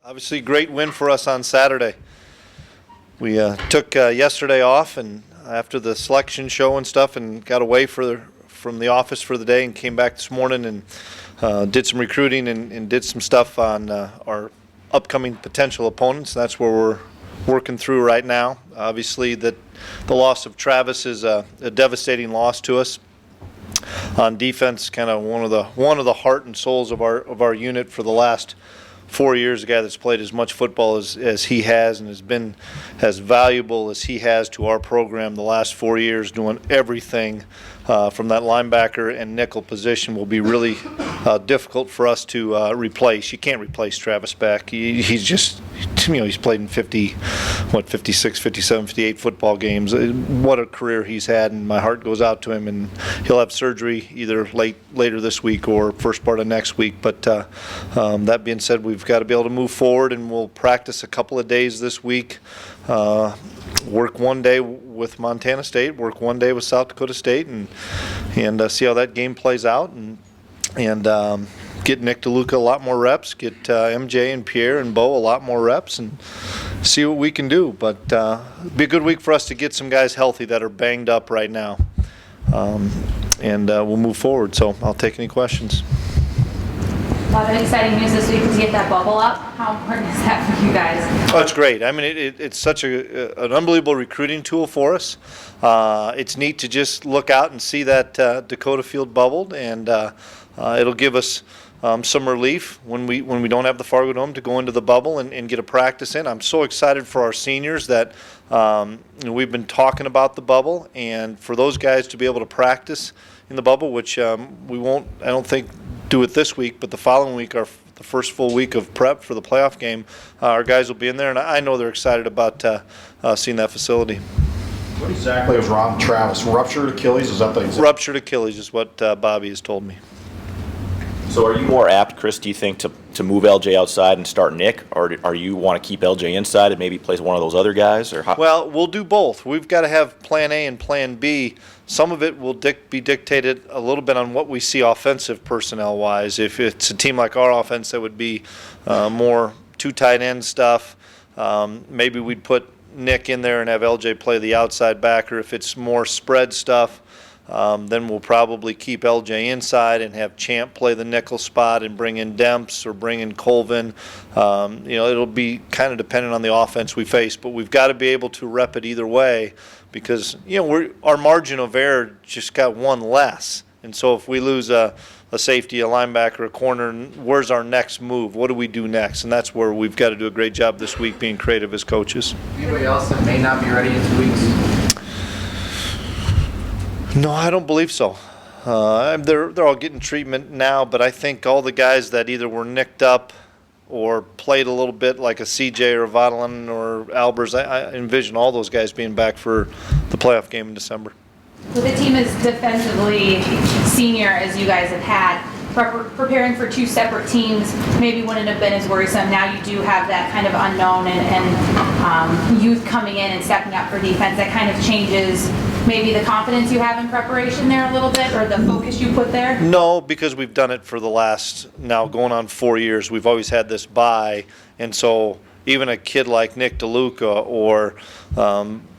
Obviously, great win for us on Saturday. We took yesterday off, and after the selection show and stuff, and got away from the office for the day, and came back this morning and did some recruiting and did some stuff on our upcoming potential opponents. That's where we're working through right now. Obviously, the loss of Travis is a devastating loss to us. On defense, kind of one of the heart and souls of our unit for the last 4 years, a guy that's played as much football as he has and has been as valuable as he has to our program the last 4 years, doing everything from that linebacker and nickel position will be really difficult for us to replace. You can't replace Travis back. He's just, he's played in 56, 57, 58 football games. What a career he's had, and my heart goes out to him, and he'll have surgery either later this week or first part of next week. But that being said, we've got to be able to move forward, and we'll practice a couple of days this week. Work one day with Montana State, work one day with South Dakota State, and see how that game plays out, and get Nick DeLuca a lot more reps, get MJ and Pierre and Bo a lot more reps, and see what we can do. But it'll be a good week for us to get some guys healthy that are banged up right now, and we'll move forward. So I'll take any questions. A lot of exciting news this week to get that bubble up. How important is that for you guys? Oh, it's great. I mean, it's such an unbelievable recruiting tool for us. It's neat to just look out and see that Dakota field bubbled, and it'll give us some relief when we don't have the Fargo Dome to go into the bubble and get a practice in. I'm so excited for our seniors that we've been talking about the bubble, and for those guys to be able to practice in the bubble, which we won't, I don't think, do it this week, but the following week, the first full week of prep for the playoff game, our guys will be in there, and I know they're excited about seeing that facility. What exactly is wrong with Travis? Ruptured Achilles? Is that the exact? Ruptured Achilles is what Bobby has told me. So are you more apt, Chris, do you think, to move LJ outside and start Nick, or are you want to keep LJ inside and maybe play one of those other guys? Or how? Well, we'll do both. We've got to have plan A and plan B. Some of it will be dictated a little bit on what we see offensive personnel-wise. If it's a team like our offense that would be more two tight end stuff, maybe we'd put Nick in there and have LJ play the outside backer. If it's more spread stuff, then we'll probably keep LJ inside and have Champ play the nickel spot and bring in Demps or bring in Colvin. It'll be kind of dependent on the offense we face, but we've got to be able to rep it either way because our margin of error just got one less. And so if we lose a safety, a linebacker, a corner, where's our next move? What do we do next? And that's where we've got to do a great job this week being creative as coaches. Anybody else that may not be ready in 2 weeks? No, I don't believe so. They're all getting treatment now, but I think all the guys that either were nicked up or played a little bit like a CJ or a Vaudelin or Albers, I envision all those guys being back for the playoff game in December. With a team as defensively senior as you guys have had, preparing for two separate teams maybe wouldn't have been as worrisome. Now you do have that kind of unknown and youth coming in and stepping up for defense. That kind of changes maybe the confidence you have in preparation there a little bit, or the focus you put there? No, because we've done it for the last, now going on 4 years. We've always had this bye, and so even a kid like Nick DeLuca or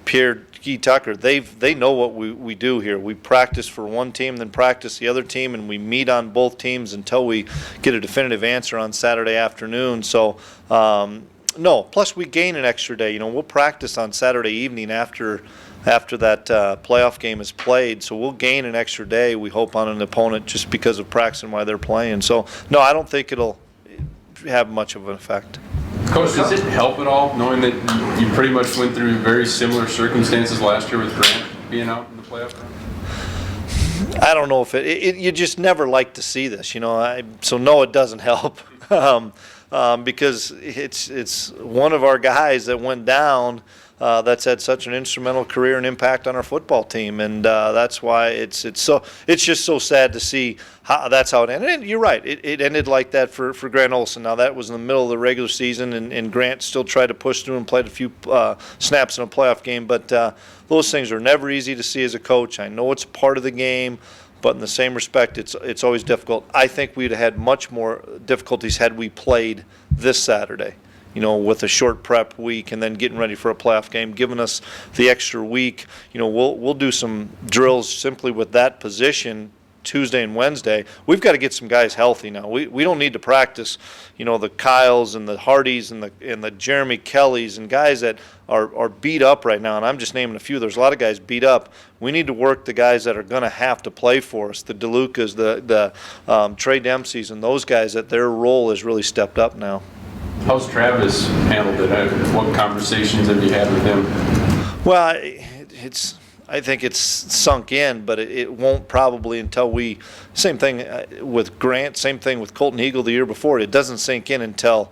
Pierre Tucker, they know what we do here. We practice for one team, then practice the other team, and we meet on both teams until we get a definitive answer on Saturday afternoon. So, no, plus we gain an extra day. We'll practice on Saturday evening after that playoff game is played. So we'll gain an extra day, we hope, on an opponent just because of practicing while they're playing. So, no, I don't think it'll have much of an effect. Coach, does it help at all knowing that you pretty much went through very similar circumstances last year with Grant being out in the playoff? I don't know if you just never like to see this, so no, it doesn't help because it's one of our guys that went down that's had such an instrumental career and impact on our football team, and that's why it's just so sad to see that's how it ended. And you're right, it ended like that for Grant Olson. Now that was in the middle of the regular season, and Grant still tried to push through and played a few snaps in a playoff game, but those things are never easy to see as a coach. I know it's part of the game, but in the same respect, it's always difficult. I think we'd have had much more difficulties had we played this Saturday. with a short prep week and then getting ready for a playoff game, giving us the extra week. We'll do some drills simply with that position Tuesday and Wednesday. We've got to get some guys healthy now. We don't need to practice, the Kyles and the Hardys and the Jeremy Kellys and guys that are beat up right now. And I'm just naming a few. There's a lot of guys beat up. We need to work the guys that are going to have to play for us, the DeLucas, the Trey Dempseys, and those guys that their role has really stepped up now. How's Travis handled it? What conversations have you had with him? Well, I think it's sunk in, but it won't probably until same thing with Grant, same thing with Colton Eagle the year before. It doesn't sink in until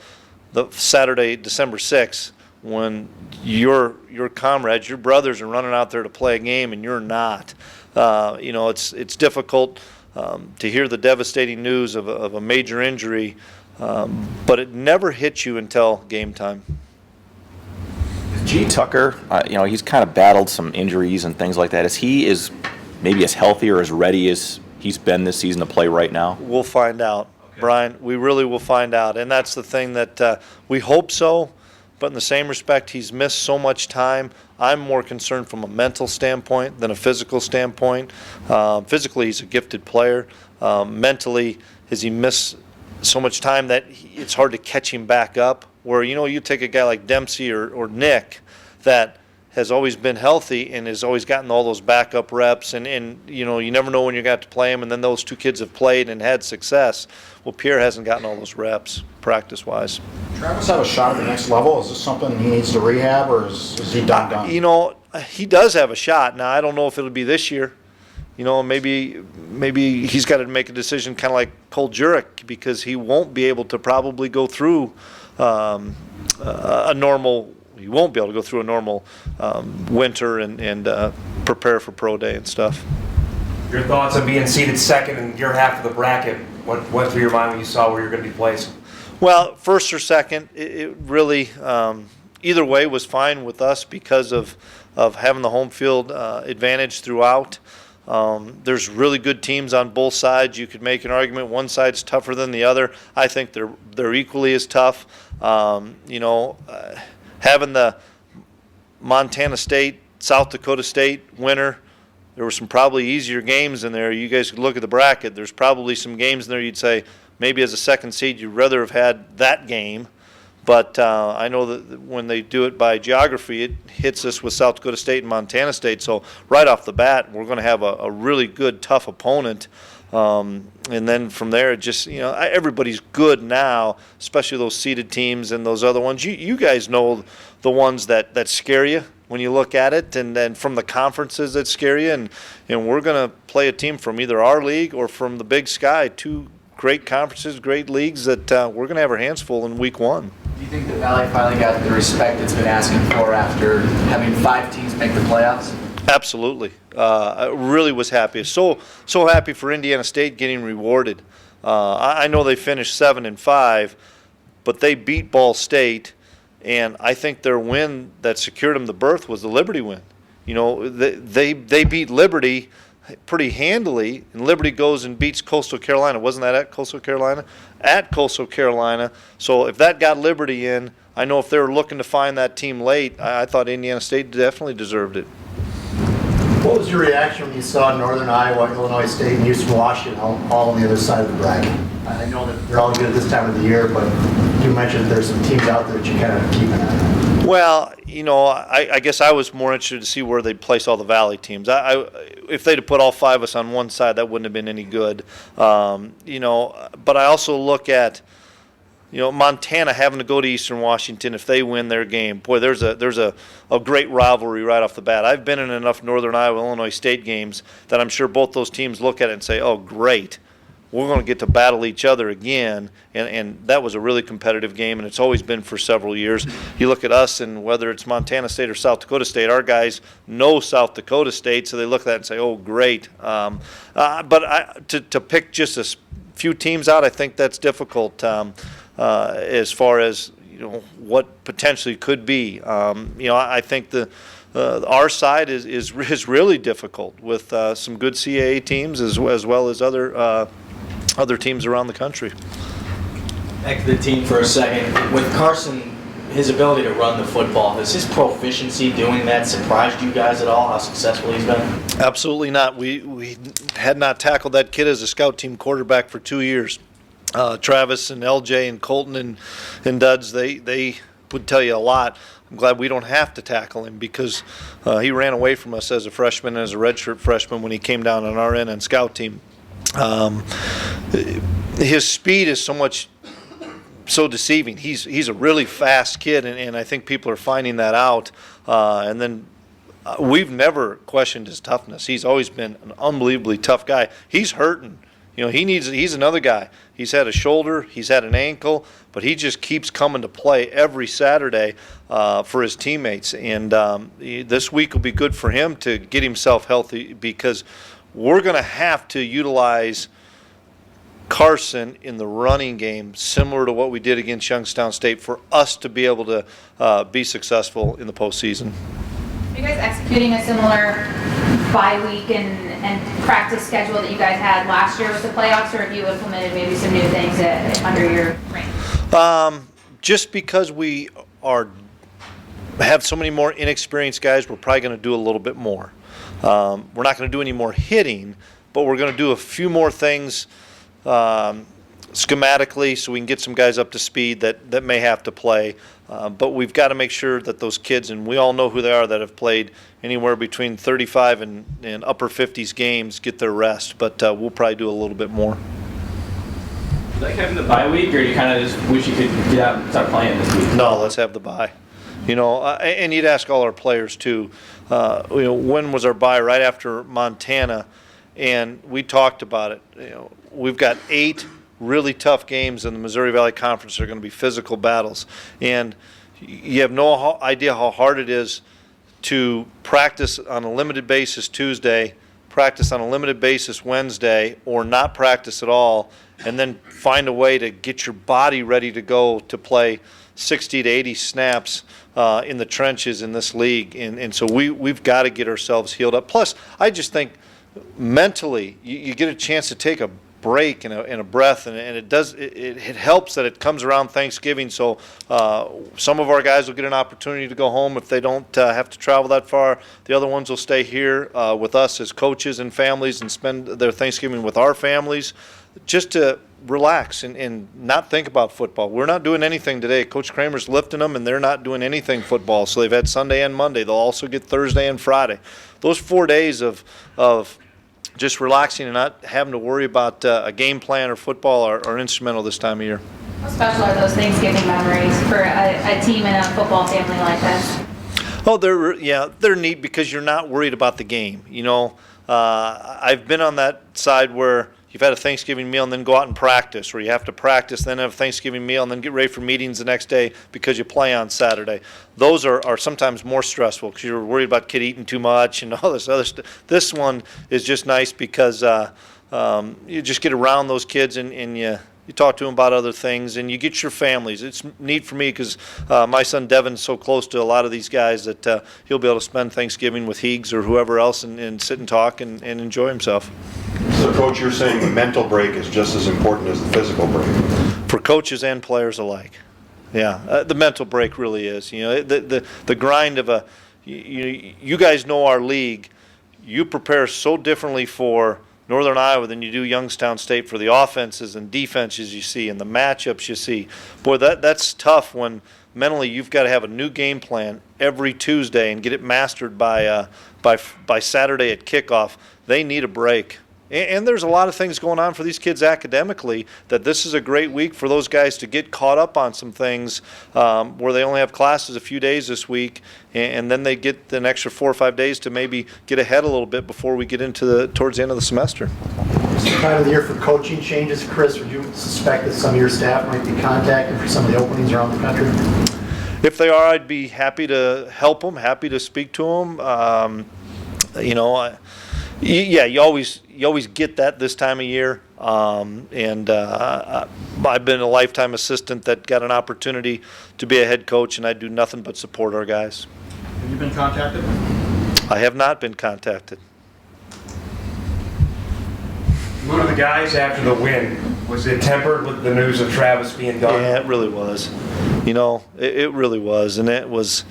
the Saturday, December 6th, when your comrades, your brothers are running out there to play a game and you're not. It's difficult to hear the devastating news of a major injury, but it never hits you until game time. G. Tucker, he's kind of battled some injuries and things like that. Is he maybe as healthy or as ready as he's been this season to play right now? We'll find out, okay. Brian. We really will find out. And that's the thing that we hope so, but in the same respect, he's missed so much time. I'm more concerned from a mental standpoint than a physical standpoint. Physically, he's a gifted player. Mentally, has he missed so much time that it's hard to catch him back up? Where, you take a guy like Dempsey or Nick that has always been healthy and has always gotten all those backup reps, and you never know when you're going to have to play him, and then those two kids have played and had success. Well, Pierre hasn't gotten all those reps practice-wise. Travis have a shot at the next level? Is this something he needs to rehab, or is he done? He does have a shot. Now, I don't know if it'll be this year. Maybe he's got to make a decision kind of like Cole Jurek, because he won't be able to probably go through a normal winter and prepare for pro day and stuff. Your thoughts on being seated second in your half of the bracket? What went through your mind when you saw where you're going to be placed? Well, first or second, it really either way was fine with us because of having the home field advantage throughout. There's really good teams on both sides. You could make an argument one side's tougher than the other. I think they're equally as tough. Having the Montana State, South Dakota State winner, there were some probably easier games in there. You guys could look at the bracket. There's probably some games in there you'd say maybe as a second seed you'd rather have had that game. But I know that when they do it by geography, it hits us with South Dakota State and Montana State. So right off the bat, we're going to have a really good, tough opponent. And then from there, just everybody's good now, especially those seeded teams and those other ones. You guys know the ones that scare you when you look at it, and then from the conferences that scare you. And we're going to play a team from either our league or from the Big Sky, two great conferences, great leagues that we're going to have our hands full in week one. Do you think the Valley finally got the respect it's been asking for after having 5 teams make the playoffs? Absolutely. I really was happy. So happy for Indiana State getting rewarded. I know they finished 7-5, but they beat Ball State, and I think their win that secured them the berth was the Liberty win. They beat Liberty pretty handily, and Liberty goes and beats Coastal Carolina. Wasn't that at Coastal Carolina? At Coastal Carolina. So if that got Liberty in, I know if they were looking to find that team late, I thought Indiana State definitely deserved it. What was your reaction when you saw Northern Iowa, Illinois State, and Eastern Washington all on the other side of the bracket? I know that they're all good at this time of the year, but you mentioned there's some teams out there that you kind of keep an eye on. Well, I guess I was more interested to see where they'd place all the Valley teams. If they'd have put all 5 of us on one side, that wouldn't have been any good. But I also look at, Montana having to go to Eastern Washington if they win their game. Boy, there's a great rivalry right off the bat. I've been in enough Northern Iowa, Illinois State games that I'm sure both those teams look at it and say, oh, great. We're going to get to battle each other again, and that was a really competitive game, and it's always been for several years. You look at us, and whether it's Montana State or South Dakota State, our guys know South Dakota State, so they look at that and say, oh, great. But to pick just a few teams out, I think that's difficult as far as what potentially could be. I think our side is really difficult with some good CAA teams as well as other teams around the country. Back to the team for a second. With Carson his ability to run the football, has his proficiency doing that surprised you guys at all, how successful he's been? Absolutely not. We had not tackled that kid as a scout team quarterback for 2 years. Travis and LJ and Colton and Duds, they would tell you a lot. I'm glad we don't have to tackle him because he ran away from us as a freshman and as a redshirt freshman when he came down on our end and scout team. His speed is so deceiving. He's a really fast kid, and I think people are finding that out. And then we've never questioned his toughness. He's always been an unbelievably tough guy. He's hurting. You know, he's another guy. He's had a shoulder, he's had an ankle, but he just keeps coming to play every Saturday for his teammates. And this week will be good for him to get himself healthy because we're going to have to utilize Carson in the running game, similar to what we did against Youngstown State, for us to be able to be successful in the postseason. Are you guys executing a similar bye week and practice schedule that you guys had last year with the playoffs, or have you implemented maybe some new things under your reign? Just because we have so many more inexperienced guys, we're probably going to do a little bit more. We're not going to do any more hitting, but we're going to do a few more things schematically so we can get some guys up to speed that may have to play. But we've got to make sure that those kids, and we all know who they are, that have played anywhere between 35 and upper 50s games, get their rest. But we'll probably do a little bit more. You like having the bye week, or you kind of just wish you could get out and start playing this week? No, let's have the bye. You know, and you'd ask all our players too. You know, when was our bye? Right after Montana, and we talked about it. You know, we've got 8 really tough games in the Missouri Valley Conference. They're going to be physical battles, and you have no idea how hard it is to practice on a limited basis Tuesday, practice on a limited basis Wednesday, or not practice at all, and then find a way to get your body ready to go to play 60 to 80 snaps in the trenches in this league. And so we've got to get ourselves healed up. Plus, I just think mentally you get a chance to take a break and a breath, and it helps that it comes around Thanksgiving. So some of our guys will get an opportunity to go home if they don't have to travel that far. The other ones will stay here with us as coaches and families and spend their Thanksgiving with our families, just to relax and not think about football. We're not doing anything today. Coach Kramer's lifting them, and they're not doing anything football. So they've had Sunday and Monday. They'll also get Thursday and Friday. Those 4 days of just relaxing and not having to worry about a game plan or football are instrumental this time of year. How special are those Thanksgiving memories for a team and a football family like this? Oh, they're neat because you're not worried about the game. You know, I've been on that side where you've had a Thanksgiving meal and then go out and practice, or you have to practice, then have a Thanksgiving meal and then get ready for meetings the next day because you play on Saturday. Those are sometimes more stressful because you're worried about kid eating too much and all this other stuff. This one is just nice because you just get around those kids and you talk to them about other things, and you get your families. It's neat for me because my son Devin's so close to a lot of these guys that he'll be able to spend Thanksgiving with Heags or whoever else and sit and talk and enjoy himself. So, Coach, you're saying the mental break is just as important as the physical break? For coaches and players alike. Yeah, the mental break really is. You know, the grind of you guys know our league. You prepare so differently for Northern Iowa than you do Youngstown State for the offenses and defenses you see and the matchups you see. Boy, that's tough when mentally you've got to have a new game plan every Tuesday and get it mastered by Saturday at kickoff. They need a break. And there's a lot of things going on for these kids academically that this is a great week for those guys to get caught up on some things where they only have classes a few days this week, and then they get an extra 4 or 5 days to maybe get ahead a little bit before we get into towards the end of the semester. It's the time of the year for coaching changes. Chris, would you suspect that some of your staff might be contacted for some of the openings around the country? If they are, I'd be happy to help them, happy to speak to them. You know, yeah, you always get that this time of year, and I've been a lifetime assistant that got an opportunity to be a head coach, and I do nothing but support our guys. Have you been contacted? I have not been contacted. One of the guys after the win, Was it tempered with the news of Travis being done? Yeah, it really was. You know, it really was. And it was,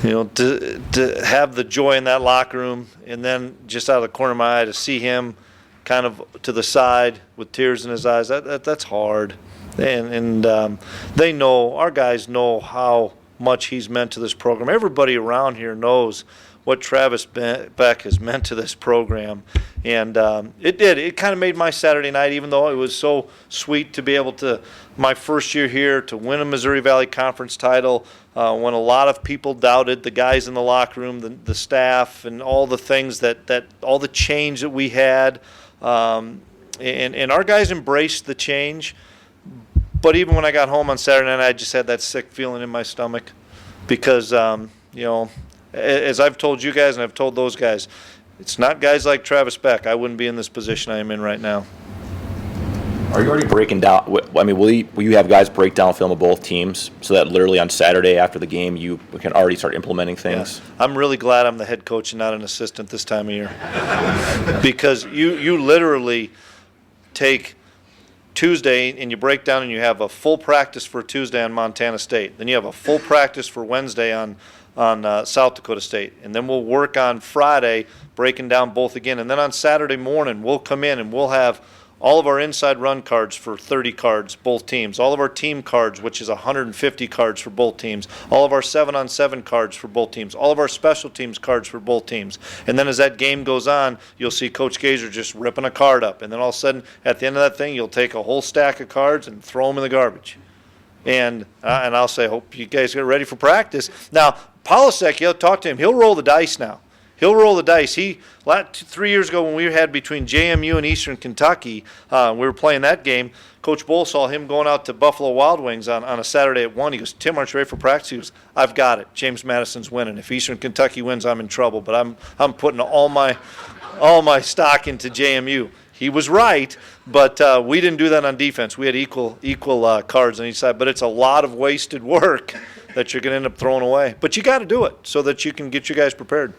you know, to have the joy in that locker room and then just out of the corner of my eye to see him kind of to the side with tears in his eyes, that's hard. And they know, our guys know how much he's meant to this program. Everybody around here knows what Travis Beck has meant to this program. And it kind of made my Saturday night, even though it was so sweet to be able to, my first year here, to win a Missouri Valley Conference title, when a lot of people doubted the guys in the locker room, the staff, and all the things that all the change that we had. And our guys embraced the change. But even when I got home on Saturday night, I just had that sick feeling in my stomach because, you know, as I've told you guys and I've told those guys, it's not guys like Travis Beck. I wouldn't be in this position I am in right now. Are you already breaking down? I mean, will you have guys break down film of both teams so that literally on Saturday after the game you can already start implementing things? Yeah. I'm really glad I'm the head coach and not an assistant this time of year because you literally take Tuesday and you break down and you have a full practice for Tuesday on Montana State. Then you have a full practice for Wednesday on South Dakota State. And then we'll work on Friday breaking down both again. And then on Saturday morning we'll come in and we'll have all of our inside run cards for 30 cards, both teams. All of our team cards, which is 150 cards for both teams. All of our 7-on-7 cards for both teams. All of our special teams cards for both teams. And then as that game goes on, you'll see Coach Gazer just ripping a card up. And then all of a sudden, at the end of that thing, you'll take a whole stack of cards and throw them in the garbage. And I'll say, hope you guys get ready for practice. Now, Polasek, you'll talk to him. He'll roll the dice now. He'll roll the dice. 3 years ago when we had between JMU and Eastern Kentucky, we were playing that game, Coach Bull saw him going out to Buffalo Wild Wings on a Saturday at 1. He goes, Tim, aren't you ready for practice? He goes, I've got it. James Madison's winning. If Eastern Kentucky wins, I'm in trouble. But I'm putting all my stock into JMU. He was right, but we didn't do that on defense. We had equal cards on each side. But it's a lot of wasted work that you're going to end up throwing away. But you got to do it so that you can get your guys prepared.